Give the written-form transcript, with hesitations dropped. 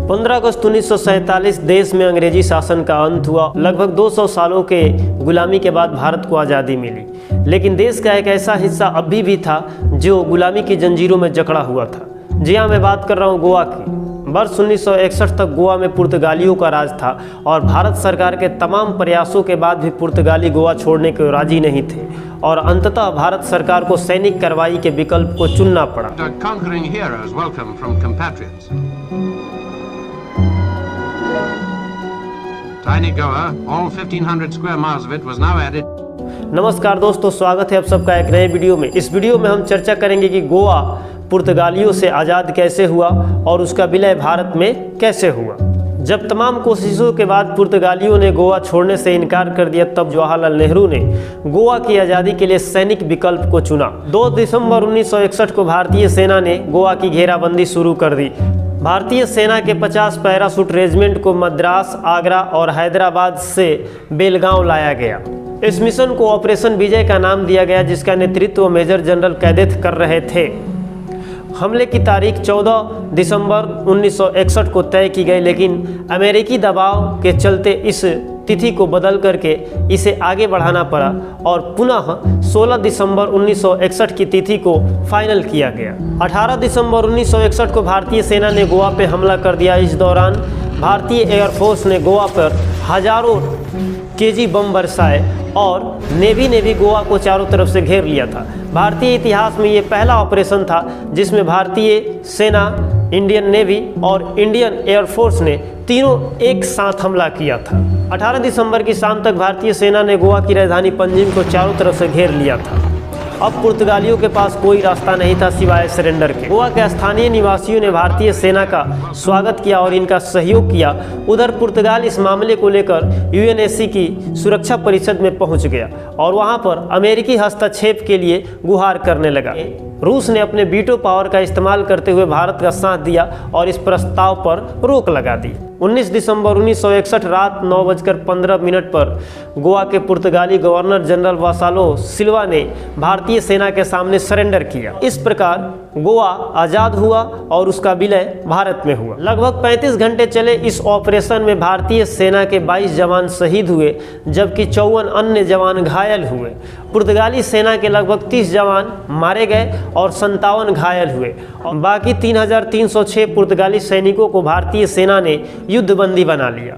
15 अगस्त 1947 देश में अंग्रेजी शासन का अंत हुआ। लगभग 200 सालों के गुलामी के बाद भारत को आज़ादी मिली, लेकिन देश का एक ऐसा हिस्सा अभी भी था जो गुलामी की जंजीरों में जकड़ा हुआ था। जी हाँ, मैं बात कर रहा हूँ गोवा की। वर्ष 1961 तक गोवा में पुर्तगालियों का राज था और भारत सरकार के तमाम प्रयासों के बाद भी पुर्तगाली गोवा छोड़ने को राजी नहीं थे और अंततः भारत सरकार को सैनिक कार्रवाई के विकल्प को चुनना पड़ा। Tiny Goa, all 1500 square miles of it was now added. नमस्कार दोस्तों, स्वागत है आप सबका एक नए वीडियो में। इस वीडियो में हम चर्चा करेंगे कि गोवा पुर्तगालियों से आज़ाद कैसे हुआ और उसका विलय भारत में कैसे हुआ। जब तमाम कोशिशों के बाद पुर्तगालियों ने गोवा छोड़ने से इनकार कर दिया, तब जवाहरलाल नेहरू ने गोवा की आज़ादी के लिए सैनिक विकल्प को चुना। 2 दिसंबर 1961 को भारतीय सेना ने गोवा की घेराबंदी शुरू कर दी। भारतीय सेना के 50 पैराशूट रेजिमेंट को मद्रास, आगरा और हैदराबाद से बेलगांव लाया गया। इस मिशन को ऑपरेशन विजय का नाम दिया गया, जिसका नेतृत्व मेजर जनरल कैदेथ कर रहे थे। हमले की तारीख 14 दिसंबर 1961 को तय की गई, लेकिन अमेरिकी दबाव के चलते इस तिथि को बदल करके इसे आगे बढ़ाना पड़ा और पुनः 16 दिसंबर 1961 की तिथि को फाइनल किया गया। 18 दिसंबर 1961 को भारतीय सेना ने गोवा पे हमला कर दिया। इस दौरान भारतीय एयरफोर्स ने गोवा पर हजारों केजी बम बरसाए और नेवी ने भी गोवा को चारों तरफ से घेर लिया था। भारतीय इतिहास में ये पहला ऑपरेशन था जिसमें भारतीय सेना, इंडियन नेवी और इंडियन एयरफोर्स ने तीनों एक साथ हमला किया था। 18 दिसंबर की शाम तक भारतीय सेना ने गोवा की राजधानी पणजिम को चारों तरफ से घेर लिया था। अब पुर्तगालियों के पास कोई रास्ता नहीं था सिवाय सरेंडर के। गोवा के स्थानीय निवासियों ने भारतीय सेना का स्वागत किया और इनका सहयोग किया। उधर पुर्तगाल इस मामले को लेकर यूएनएससी की सुरक्षा परिषद में पहुंच गया और वहां पर अमेरिकी हस्तक्षेप के लिए गुहार करने लगा। रूस ने अपने वीटो पावर का इस्तेमाल करते हुए भारत का साथ दिया और इस प्रस्ताव पर रोक लगा दी। 19 दिसंबर 1961 रात 9:15 पर गोवा के पुर्तगाली गवर्नर जनरल वासालो सिल्वा ने भारतीय सेना के सामने सरेंडर किया। इस प्रकार गोवा आज़ाद हुआ और उसका विलय भारत में हुआ। लगभग 35 घंटे चले इस ऑपरेशन में भारतीय सेना के 22 जवान शहीद हुए, जबकि 54 अन्य जवान घायल हुए। पुर्तगाली सेना के लगभग 30 जवान मारे गए और 57 घायल हुए। बाकी 3306 पुर्तगाली सैनिकों को भारतीय सेना ने युद्धबंदी बना लिया।